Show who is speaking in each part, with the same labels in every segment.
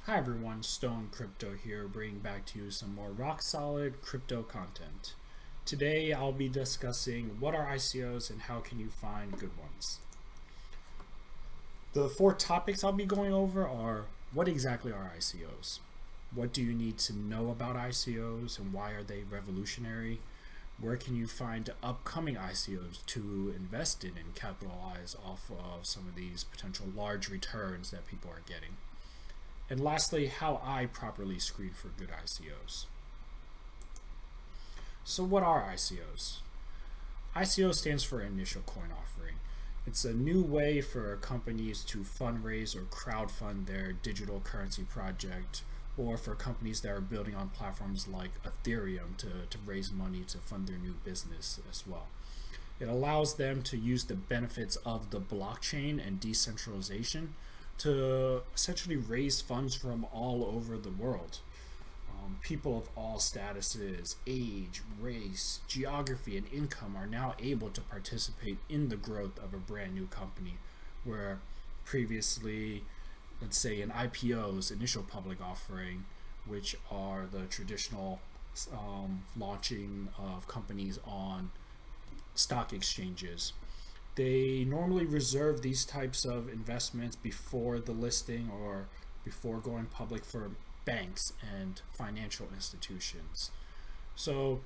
Speaker 1: Hi everyone, StoneCrypto here, bringing back to you some more rock solid crypto content. Today I'll be discussing what are ICOs and how can you find good ones. The four topics I'll be going over are: what exactly are ICOs? What do you need to know about ICOs and why are they revolutionary? Where can you find upcoming ICOs to invest in and capitalize off of some of these potential large returns that people are getting? And lastly, how I properly screen for good ICOs. So what are ICOs? ICO stands for Initial Coin Offering. It's a new way for companies to fundraise or crowdfund their digital currency project, or for companies that are building on platforms like Ethereum to raise money to fund their new business as well. It allows them to use the benefits of the blockchain and decentralization to essentially raise funds from all over the world. People of all statuses, age, race, geography, and income are now able to participate in the growth of a brand new company, where previously, let's say in IPOs, initial public offering, which are the traditional launching of companies on stock exchanges, they normally reserve these types of investments before the listing or before going public for banks and financial institutions. So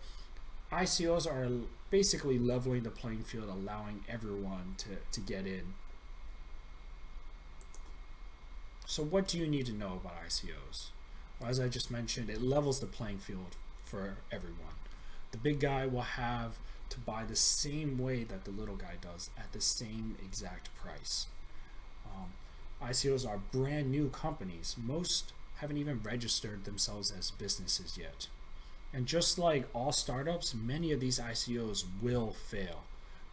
Speaker 1: ICOs are basically leveling the playing field, allowing everyone to get in. So what do you need to know about ICOs? Well, as I just mentioned, it levels the playing field for everyone. The big guy will have to buy the same way that the little guy does at the same exact price. ICOs are brand new companies. Most haven't even registered themselves as businesses yet. And just like all startups, many of these ICOs will fail.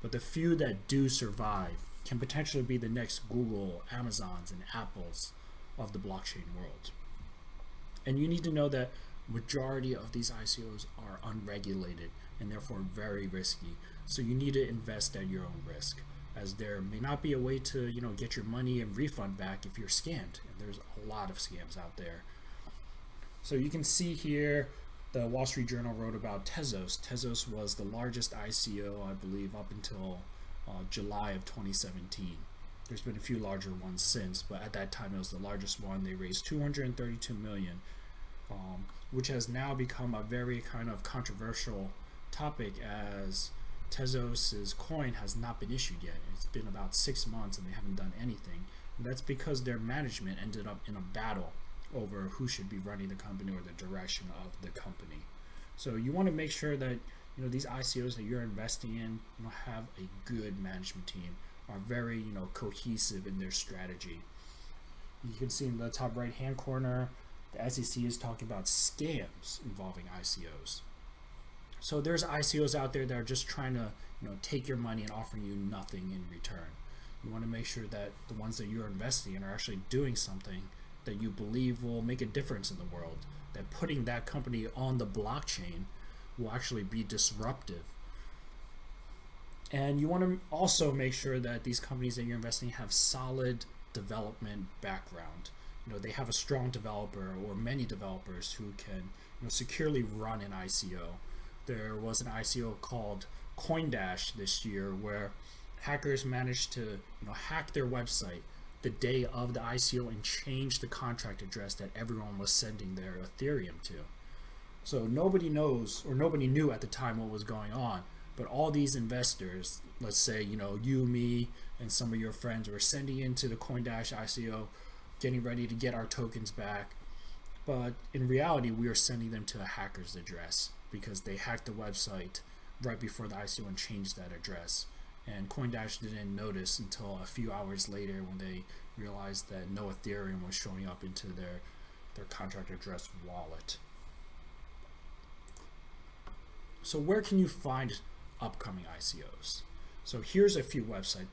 Speaker 1: But the few that do survive can potentially be the next Google, Amazons, and Apples of the blockchain world. And you need to know that majority of these ICOs are unregulated and therefore very risky. So you need to invest at your own risk, as there may not be a way to get your money and refund back if you're scammed. And there's a lot of scams out there. So you can see here the Wall Street Journal wrote about Tezos. Tezos was the largest ICO, I believe, up until July of 2017. There's been a few larger ones since, but at that time it was the largest one. They raised 232 million, which has now become a very kind of controversial topic, as Tezos's coin has not been issued yet. It's been about 6 months and they haven't done anything. And that's because their management ended up in a battle over who should be running the company or the direction of the company. So you want to make sure that these ICOs that you're investing in have a good management team, are very cohesive in their strategy. You can see in the top right hand corner, the SEC is talking about scams involving ICOs. So there's ICOs out there that are just trying to take your money and offering you nothing in return. You want to make sure that the ones that you're investing in are actually doing something that you believe will make a difference in the world, that putting that company on the blockchain will actually be disruptive. And you want to also make sure that these companies that you're investing in have solid development background. They have a strong developer or many developers who can securely run an ICO. There was an ICO called CoinDash this year where hackers managed to hack their website the day of the ICO and change the contract address that everyone was sending their Ethereum to. So nobody knows, or nobody knew at the time what was going on, but all these investors, let's say you, me, and some of your friends, were sending into the CoinDash ICO, getting ready to get our tokens back. But in reality, we are sending them to a hacker's address because they hacked the website right before the ICO and changed that address. And CoinDash didn't notice until a few hours later when they realized that no Ethereum was showing up into their contract address wallet. So where can you find upcoming ICOs? So here's a few websites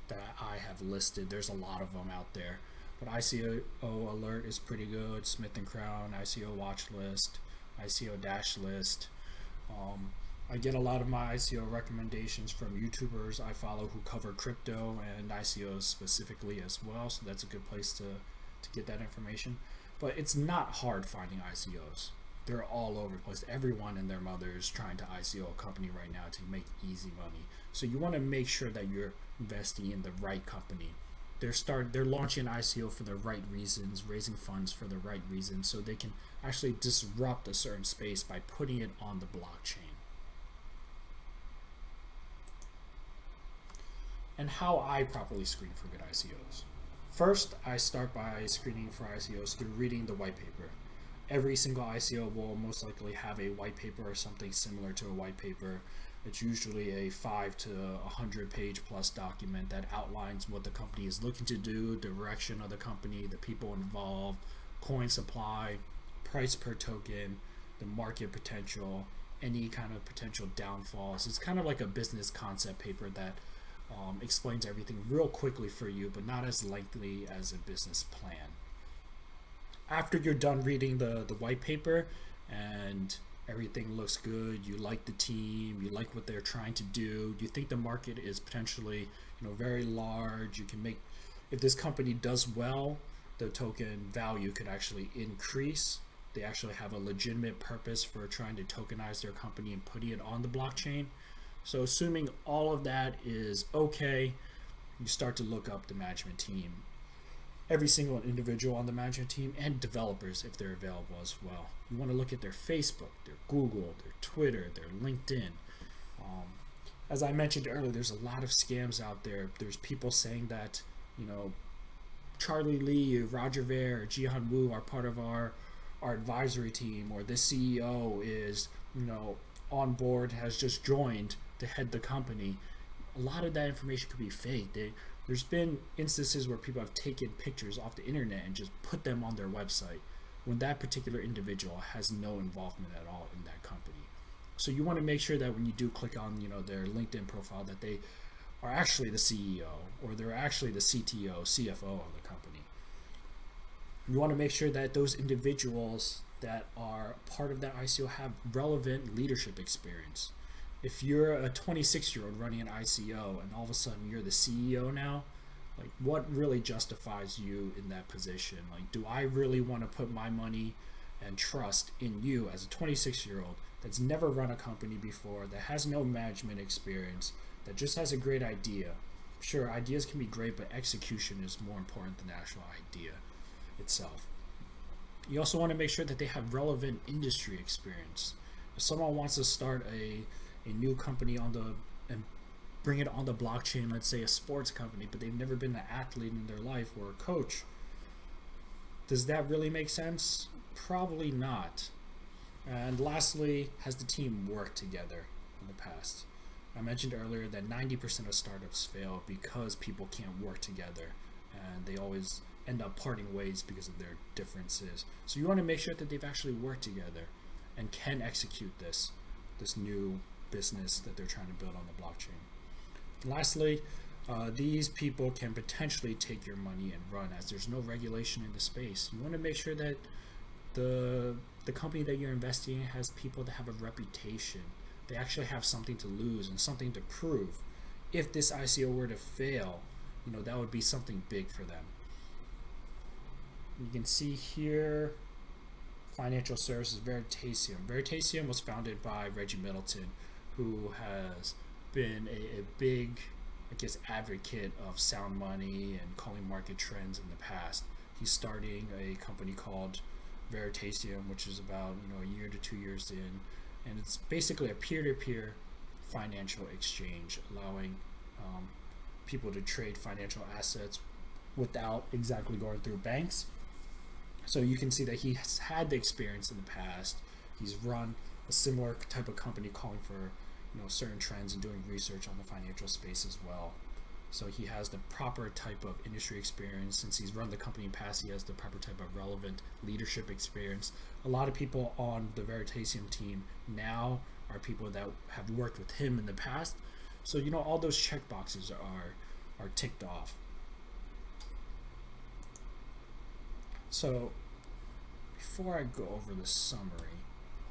Speaker 1: that I have listed. There's a lot of them out there, but ICO Alert is pretty good. Smith & Crown, ICO Watch List, ICO Dash List. I get a lot of my ICO recommendations from YouTubers I follow who cover crypto and ICOs specifically as well, so that's a good place to get that information. But it's not hard finding ICOs. They're all over the place. Everyone and their mother is trying to ICO a company right now to make easy money. So you want to make sure that you're investing in the right company. They're launching an ICO for the right reasons, raising funds for the right reasons, so they can actually disrupt a certain space by putting it on the blockchain. And how I properly screen for good ICOs. First, I start by screening for ICOs through reading the white paper. Every single ICO will most likely have a white paper or something similar to a white paper. It's usually a 5 to 100 page plus document that outlines what the company is looking to do, direction of the company, the people involved, coin supply, price per token, the market potential, any kind of potential downfalls. It's kind of like a business concept paper that explains everything real quickly for you, but not as lengthy as a business plan. After you're done reading the white paper and everything looks good, you like the team, you like what they're trying to do, you think the market is potentially very large, you can make, if this company does well, the token value could actually increase. They actually have a legitimate purpose for trying to tokenize their company and putting it on the blockchain. So assuming all of that is okay, you start to look up the management team, every single individual on the management team, and developers if they're available as well. You want to look at their Facebook, their Google, their Twitter, their LinkedIn. As I mentioned earlier, there's a lot of scams out there. There's people saying that Charlie Lee, Roger Ver, or Jihan Wu are part of our advisory team, or this CEO is on board, has just joined to head the company. A lot of that information could be fake. There's been instances where people have taken pictures off the internet and just put them on their website when that particular individual has no involvement at all in that company. So you want to make sure that when you do click on their LinkedIn profile, that they are actually the CEO or they're actually the CTO, CFO of the company. You want to make sure that those individuals that are part of that ICO have relevant leadership experience. If you're a 26-year-old running an ICO and all of a sudden you're the CEO now, like, what really justifies you in that position? Like, do I really want to put my money and trust in you as a 26-year-old that's never run a company before, that has no management experience, that just has a great idea? Sure, ideas can be great, but execution is more important than the actual idea itself. You also want to make sure that they have relevant industry experience. If someone wants to start a new company and bring it on the blockchain, let's say a sports company, but they've never been an athlete in their life or a coach, does that really make sense? Probably not. And lastly, has the team worked together in the past? I mentioned earlier that 90% of startups fail because people can't work together, and they always end up parting ways because of their differences. So you want to make sure that they've actually worked together and can execute this new business that they're trying to build on the blockchain. And lastly, these people can potentially take your money and run, as there's no regulation in the space. You want to make sure that the company that you're investing in has people that have a reputation. They actually have something to lose and something to prove. If this ICO were to fail, that would be something big for them. You can see here, financial services, Veritasium. Veritasium was founded by Reggie Middleton, who has been a big, advocate of sound money and calling market trends in the past. He's starting a company called Veritasium, which is about a year to 2 years in, and it's basically a peer-to-peer financial exchange, allowing people to trade financial assets without exactly going through banks. So you can see that he has had the experience in the past. He's run a similar type of company calling for certain trends and doing research on the financial space as well. So he has the proper type of industry experience. Since he's run the company in the past, he has the proper type of relevant leadership experience. A lot of people on the Veritasium team now are people that have worked with him in the past. So all those check boxes are ticked off. So before I go over the summary,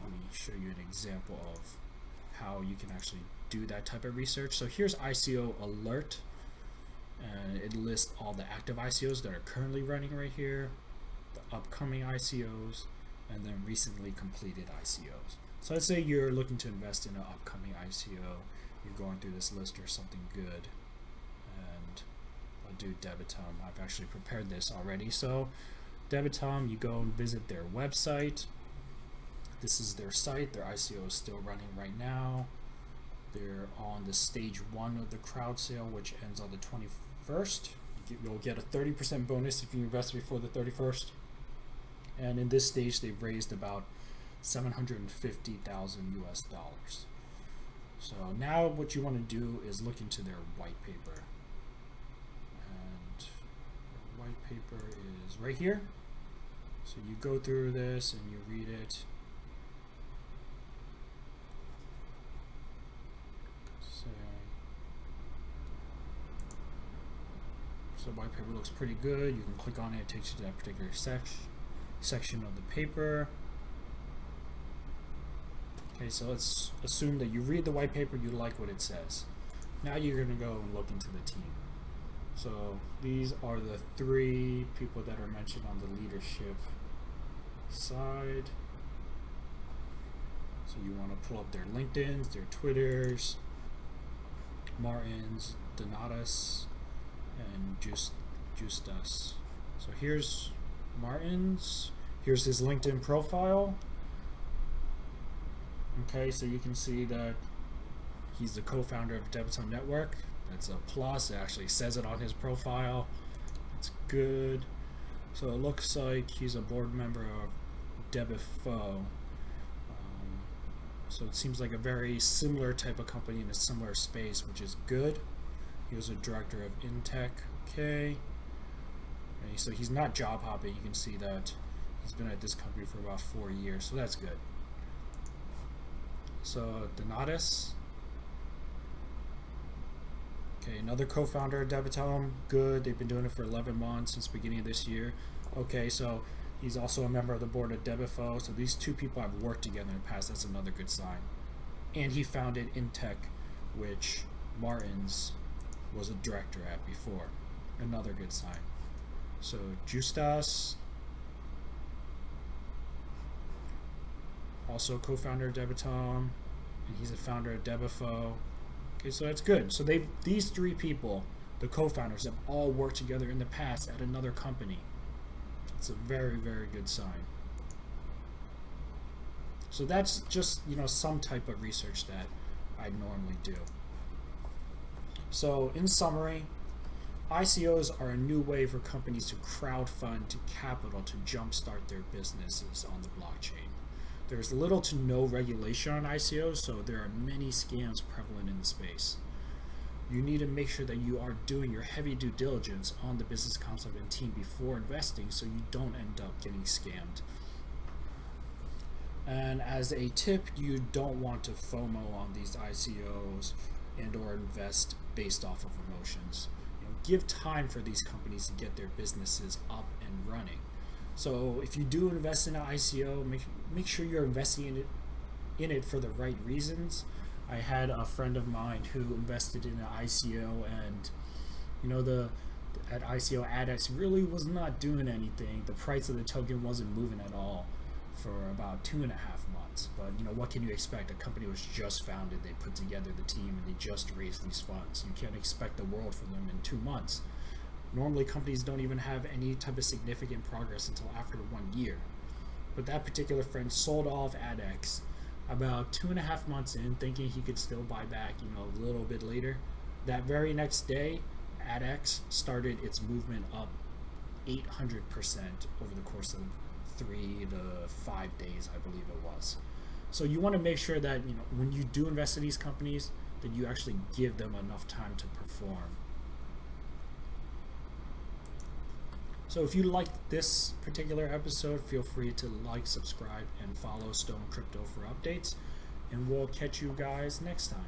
Speaker 1: let me show you an example of how you can actually do that type of research. So here's ICO Alert, and it lists all the active ICOs that are currently running right here. the upcoming ICOs, and then recently completed ICOs. So let's say you're looking to invest in an upcoming ICO, you're going through this list or something good, and I'll do Debitum. I've actually prepared this already. So Debitum, you go and visit their website. This is their site. Their ICO is still running right now. They're on the stage 1 of the crowd sale, which ends on the 21st. You'll get a 30% bonus if you invest before the 31st. And in this stage, they've raised about $750,000 US. So now what you want to do is look into their white paper. And their white paper is right here. So you go through this and you read it. So white paper looks pretty good. You can click on it, it takes you to that particular section of the paper. Okay, so let's assume that you read the white paper, you like what it says. Now you're going to go and look into the team. So these are the 3 people that are mentioned on the leadership side. So you want to pull up their LinkedIns, their Twitters, Martins, Donatus, and JuiceToss. So here's Martins. Here's his LinkedIn profile. Okay, so you can see that he's the co-founder of Debitum Network. That's a plus. It actually says it on his profile. It's good. So it looks like he's a board member of DeFi. So it seems like a very similar type of company in a similar space, which is good. He was a director of Intech. Okay. And so he's not job hopping. You can see that he's been at this company for about 4 years. So that's good. So Donatus. Okay, another co-founder of Debitum. Good. They've been doing it for 11 months since the beginning of this year. Okay, so he's also a member of the board of DeFi. So these 2 people have worked together in the past. That's another good sign. And he founded Intech, which Martins was a director at before. Another good sign. So JuiceToss, also co-founder of Debitum, and he's a founder of DeFi. Okay, so that's good. So these 3 people, the co-founders, have all worked together in the past at another company. It's a very, very good sign. So that's just, some type of research that I normally do. So in summary, ICOs are a new way for companies to crowdfund capital to jumpstart their businesses on the blockchain. There's little to no regulation on ICOs, so there are many scams prevalent in the space. You need to make sure that you are doing your heavy due diligence on the business concept and team before investing so you don't end up getting scammed. And as a tip, you don't want to FOMO on these ICOs and or invest based off of emotions. Give time for these companies to get their businesses up and running. So if you do invest in an ICO, make sure you're investing in it for the right reasons. I had a friend of mine who invested in an ICO, and at ICO ADX really was not doing anything. The price of the token wasn't moving at all for about 2.5 months. But what can you expect? A company was just founded, they put together the team, and they just raised these funds. You can't expect the world from them in 2 months. Normally companies don't even have any type of significant progress until after 1 year. But that particular friend sold off ADX about 2.5 months in, thinking he could still buy back a little bit later. That very next day, ADX started its movement up 800% over the course of 3 to 5 days, I believe it was. So you want to make sure that when you do invest in these companies, that you actually give them enough time to perform. So if you liked this particular episode, feel free to like, subscribe, and follow StoneCrypto for updates. And we'll catch you guys next time.